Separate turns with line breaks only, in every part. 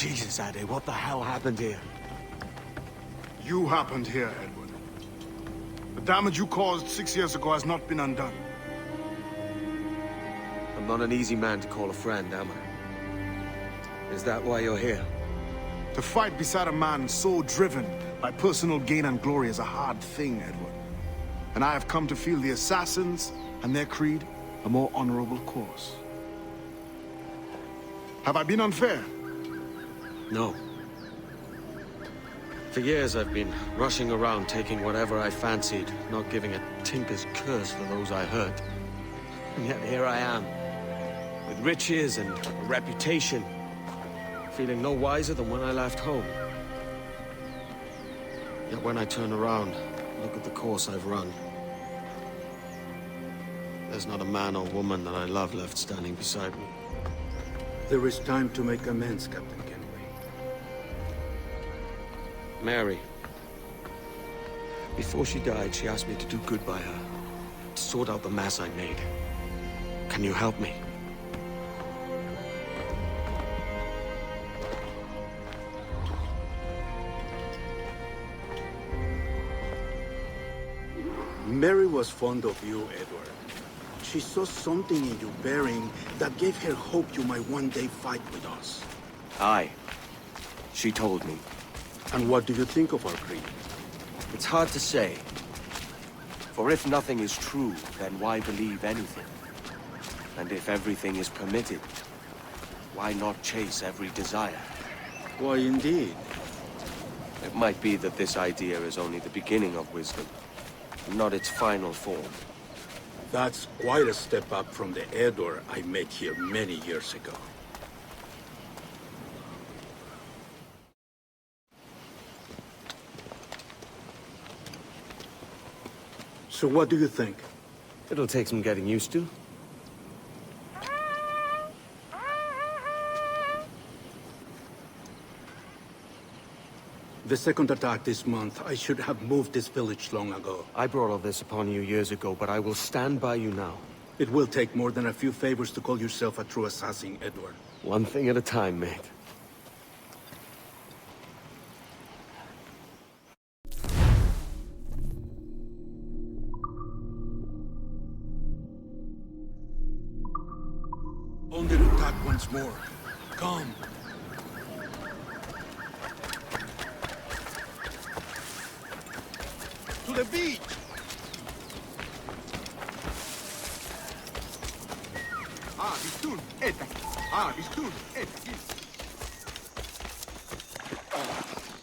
Jesus, Addy, what the hell happened here?
You happened here, Edward. The damage you caused 6 years ago has not been undone.
I'm not an easy man to call a friend, am I? Is that why you're here?
To fight beside a man so driven by personal gain and glory is a hard thing, Edward. And I have come to feel the assassins and their creed a more honorable course. Have I been unfair?
No. For years I've been rushing around, taking whatever I fancied, not giving a tinker's curse for those I hurt. And yet here I am, with riches and a reputation, feeling no wiser than when I left home. Yet when I turn around, look at the course I've run. There's not a man or woman that I love left standing beside me.
There is time to make amends, Captain Kenway.
Mary. Before she died, she asked me to do good by her. To sort out the mess I made. Can you help me?
Mary was fond of you, Edward. She saw something in your bearing that gave her hope you might one day fight with us.
Aye. She told me.
And what do you think of our creed?
It's hard to say. For if nothing is true, then why believe anything? And if everything is permitted, why not chase every desire?
Why, indeed.
It might be that this idea is only the beginning of wisdom, not its final form.
That's quite a step up from the Edward I met here many years ago. So what do you think?
It'll take some getting used to.
The second attack this month, I should have moved this village long ago.
I brought all this upon you years ago, but I will stand by you now.
It will take more than a few favors to call yourself a true assassin, Edward.
One thing at a time, mate.
Under attack once more. Come. To the beach!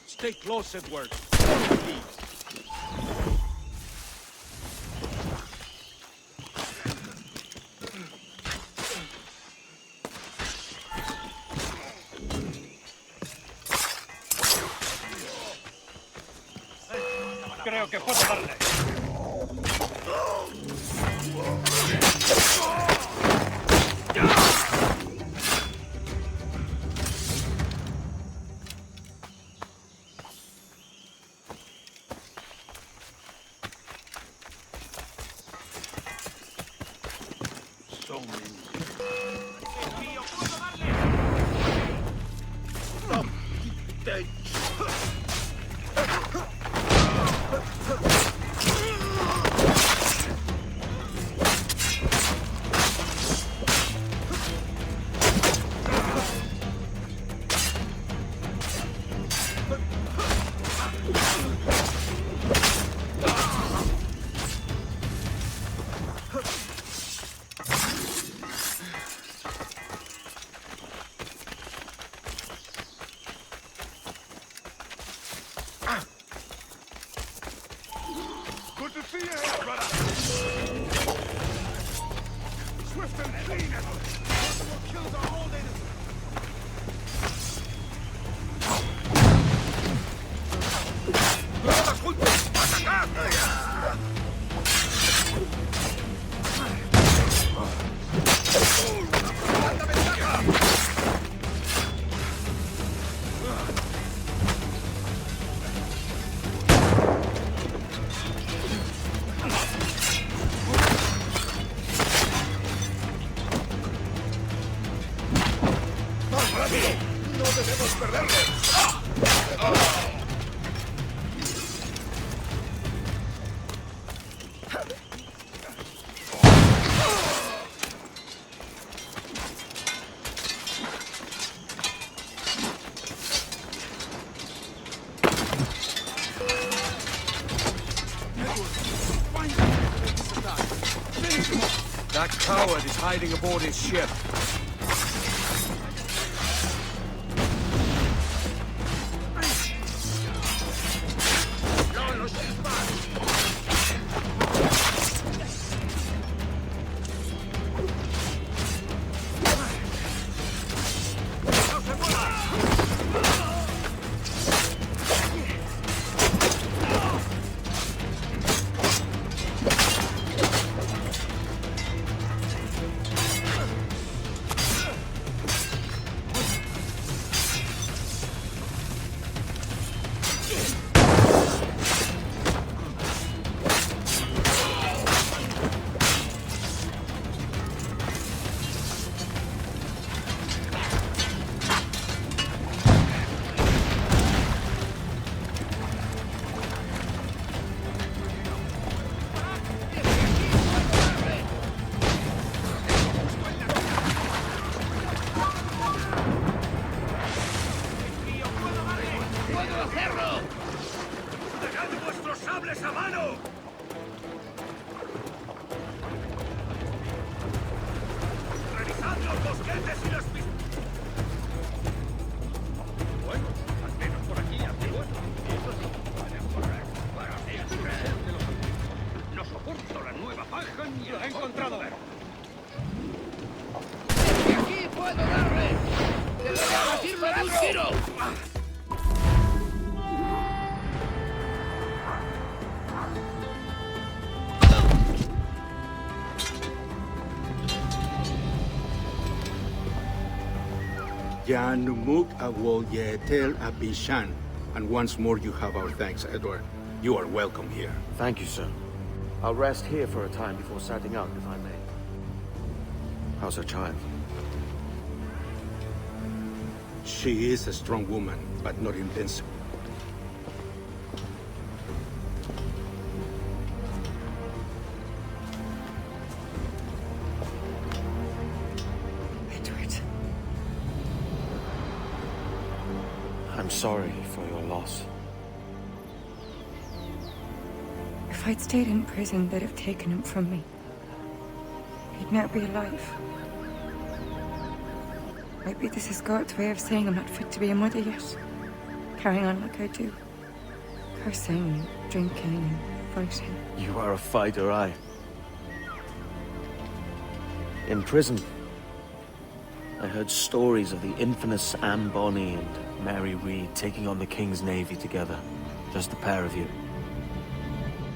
Stay close, Edward.
Creo que puedo darle.
So many.
Good to see you here, brother. Swift and clean, Edward. What kills our old enemies? ¡Todos juntos! ¡Atacar!
That coward is hiding aboard his ship.
Jan Numuk Awol Yetel Abishan. And once more you have our thanks, Edward. You are welcome here.
Thank you, sir. I'll rest here for a time before setting out, if I may. How's her child?
She is a strong woman, but not invincible.
Edward.
I'm sorry for your loss.
If I'd stayed in prison, they'd have taken him from me. He'd now be alive. Maybe this is God's way of saying I'm not fit to be a mother yet. Carrying on like I do. Cursing, drinking, and fighting.
You are a fighter, aye. In prison, I heard stories of the infamous Anne Bonny and Mary Read taking on the King's Navy together. Just the pair of you.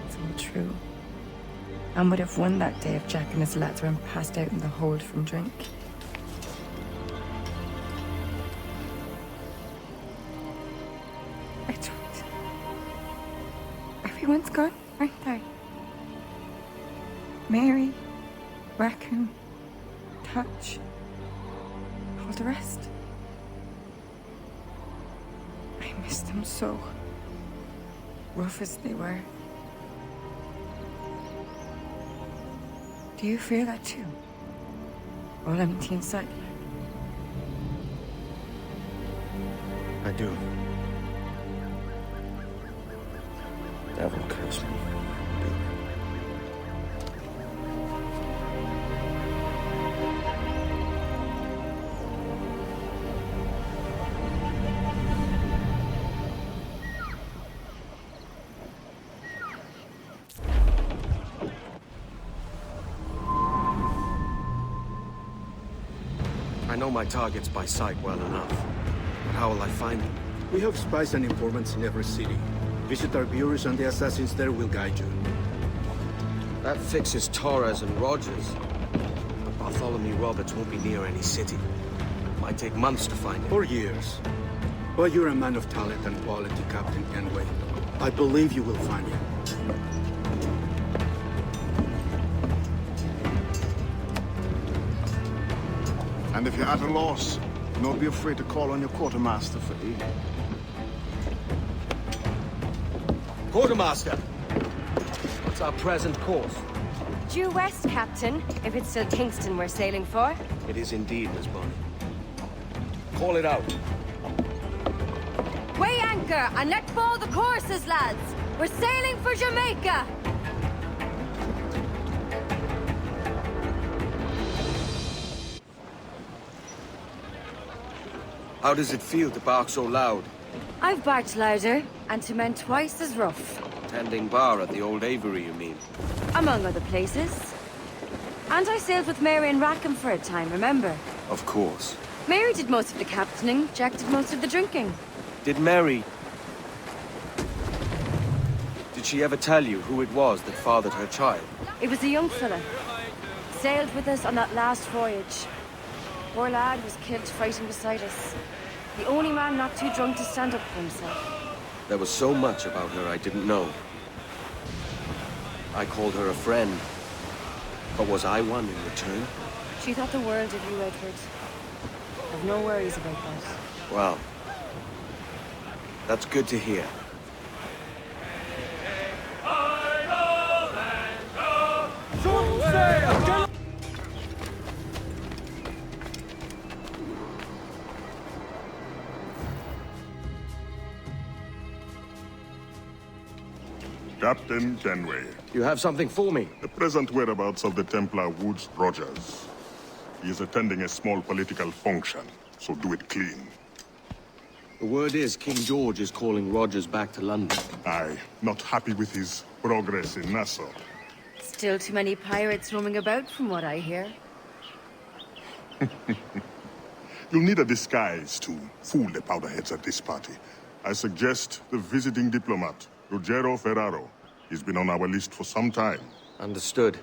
It's all true. Anne would have won that day if Jack and his lads weren't passed out in the hold from drink. Edward. Everyone's gone, aren't they? Mary, Raccoon, Touch, all the rest. I miss them so. Rough as they were. Do you feel that too? All empty inside?
I do. Devil curse me. I know my targets by sight well enough, but how will I find them?
We have spies and informants in every city. Visit our bureaus and the assassins there will guide you.
That fixes Torres and Rogers. But Bartholomew Roberts won't be near any city. Might take months to find him.
Or years. But you're a man of talent and quality, Captain Kenway. I believe you will find him.
And if you're at a loss, Don't be afraid to call on your quartermaster for aid.
Quartermaster! What's our present course?
Due west, Captain, if it's still Kingston we're sailing for.
It is indeed, Miss Bonny. Call it out.
Weigh anchor and let fall the courses, lads! We're sailing for Jamaica!
How does it feel to bark so loud?
I've barked louder, and to men twice as rough.
Tending bar at the old Aviary, you mean?
Among other places. And I sailed with Mary and Rackham for a time, remember?
Of course.
Mary did most of the captaining, Jack did most of the drinking.
Did Mary... Did she ever tell you who it was that fathered her child?
It was a young fella. Sailed with us on that last voyage. Poor lad was killed fighting beside us. The only man not too drunk to stand up for himself.
There was so much about her I didn't know. I called her a friend. But was I one in return?
She thought the world of you, Edward. I've no worries about that.
Well, that's good to hear.
Captain Kenway,
You have something for me?
the present whereabouts of the Templar Woods Rogers. He is attending a small political function, so do it clean.
The word is King George is calling Rogers back to London.
Aye, not happy with his progress in Nassau.
Still too many pirates roaming about, from what I hear.
You'll need a disguise to fool the powderheads at this party. I suggest the visiting diplomat, Ruggiero Ferraro. He's been on our list for some time.
Understood.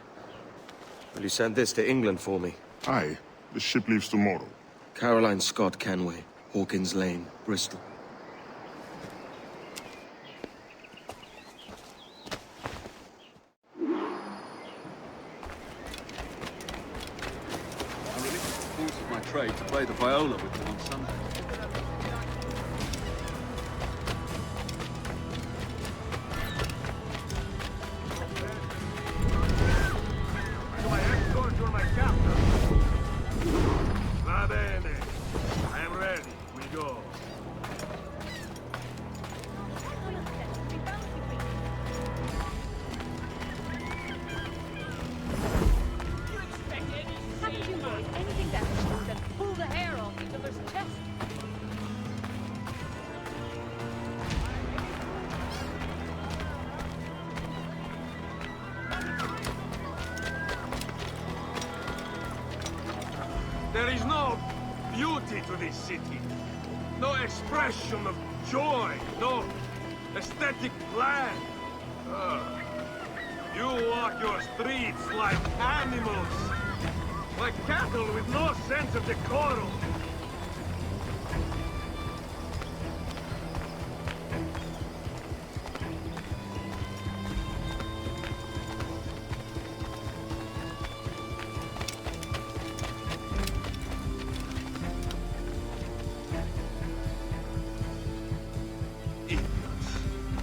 Will you send this to England for me?
Aye, the ship leaves tomorrow.
Caroline Scott Kenway, Hawkins Lane, Bristol.
I really forced my trade to play the viola with them on Sunday.
Va bene. I am ready. We go.
Anything that can pull the hair off each other's chest.
There is no beauty to this city. No expression of joy. No aesthetic plan. You walk your streets like animals. Like cattle with no sense of decorum.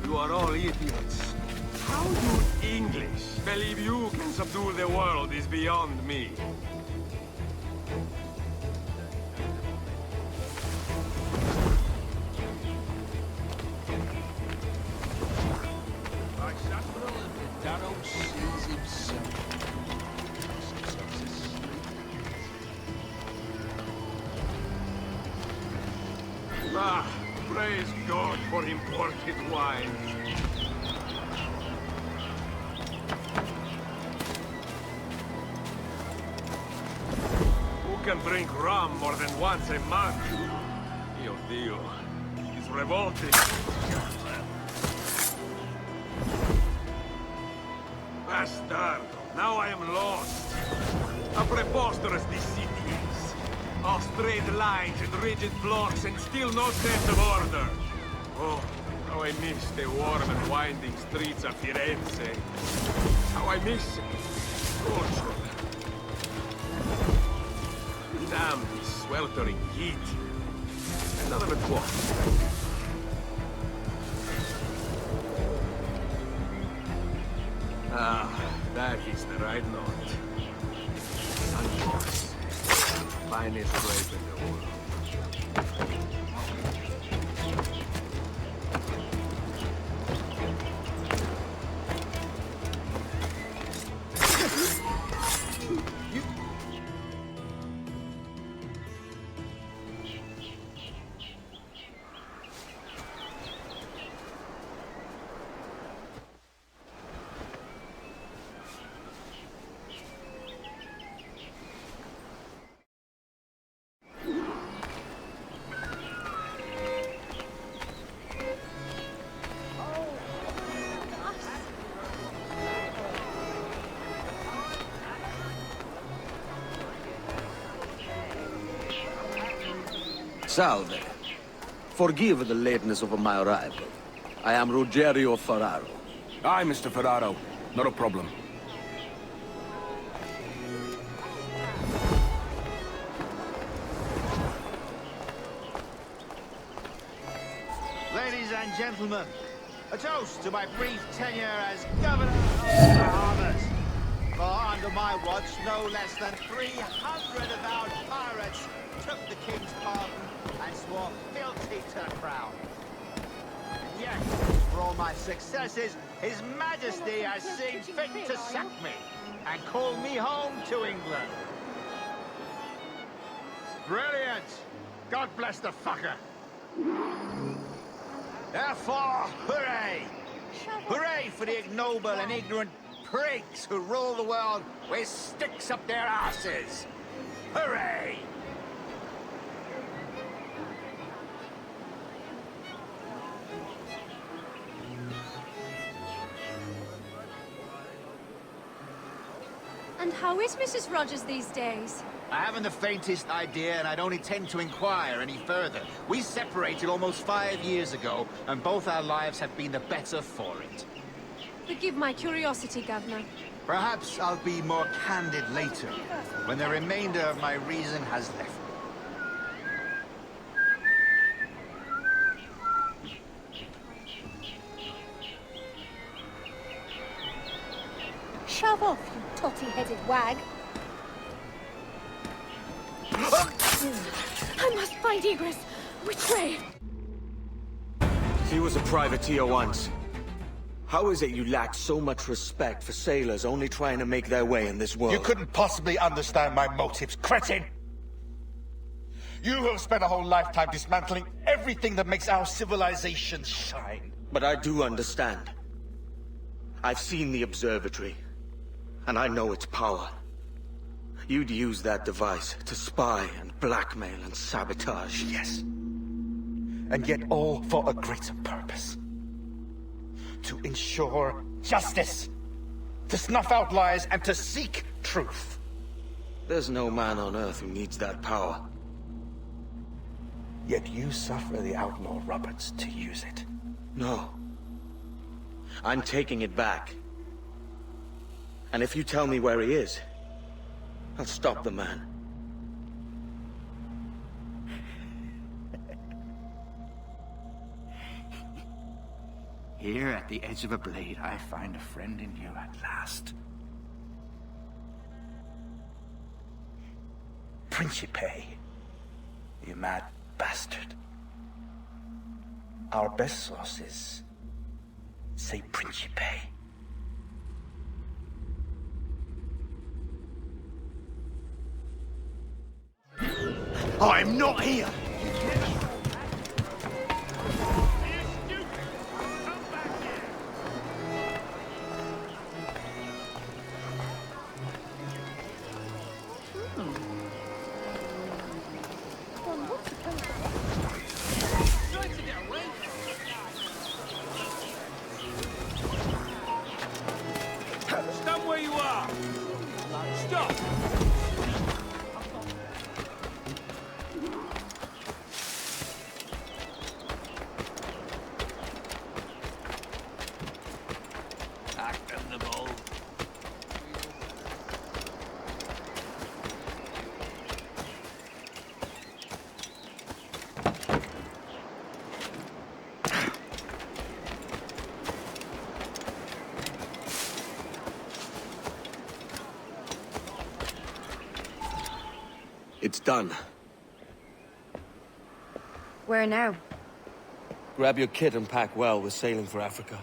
You are all idiots. How you English believe you can subdue the world is beyond me. Ah, praise God for imported wine. Who can drink rum more than once a month? Dio Dio. It's revolting. Bastardo. Now I am lost. How preposterous this city is. All straight lines and rigid blocks and still no sense of order. Oh, how I miss the warm and winding streets of Firenze. How I miss culture. Damn this sweltering heat. Another quart. Ah, that is the right note. And yours. Finest grape in the world.
Salve. Forgive the lateness of my arrival. I am Rogerio Ferraro.
Aye, Mr. Ferraro. Not a problem.
Ladies and gentlemen, a toast to my brief tenure as Governor of the Bahamas. For under my watch, no less than 300 avowed pirates took the King's pardon and swore fealty to the crown. And yet, for all my successes, His Majesty has seen fit to sack me and call me home to England. Brilliant! God bless the fucker! Therefore, hooray! Hooray for the ignoble and ignorant prigs who rule the world with sticks up their asses! Hooray!
And how is Mrs. Rogers these days?
I haven't the faintest idea, and I don't intend to inquire any further. We separated almost 5 years ago, and both our lives have been the better for it.
Forgive my curiosity, Governor.
Perhaps I'll be more candid later, when the remainder of my reason has left me.
Shove off, you totty-headed wag. I must find egress. Which way?
He was a privateer once. How is it you lack so much respect for sailors only trying to make their way in this world?
You couldn't possibly understand my motives, cretin! You have spent a whole lifetime dismantling everything that makes our civilization shine.
But I do understand. I've seen the observatory, and I know its power. You'd use that device to spy and blackmail and sabotage.
Yes. And yet all for a greater purpose. To ensure justice. To snuff out lies and to seek truth.
There's no man on Earth who needs that power.
Yet you suffer the outlaw Roberts to use it.
No. I'm taking it back. And if you tell me where he is, I'll stop the man.
Here at the edge of a blade, I find a friend in you at last. Principe, you mad bastard. Our best sources say Principe.
I'm not here!
Stop where you are! Stop!
It's done.
Where now?
Grab your kit and pack well. We're sailing for Africa.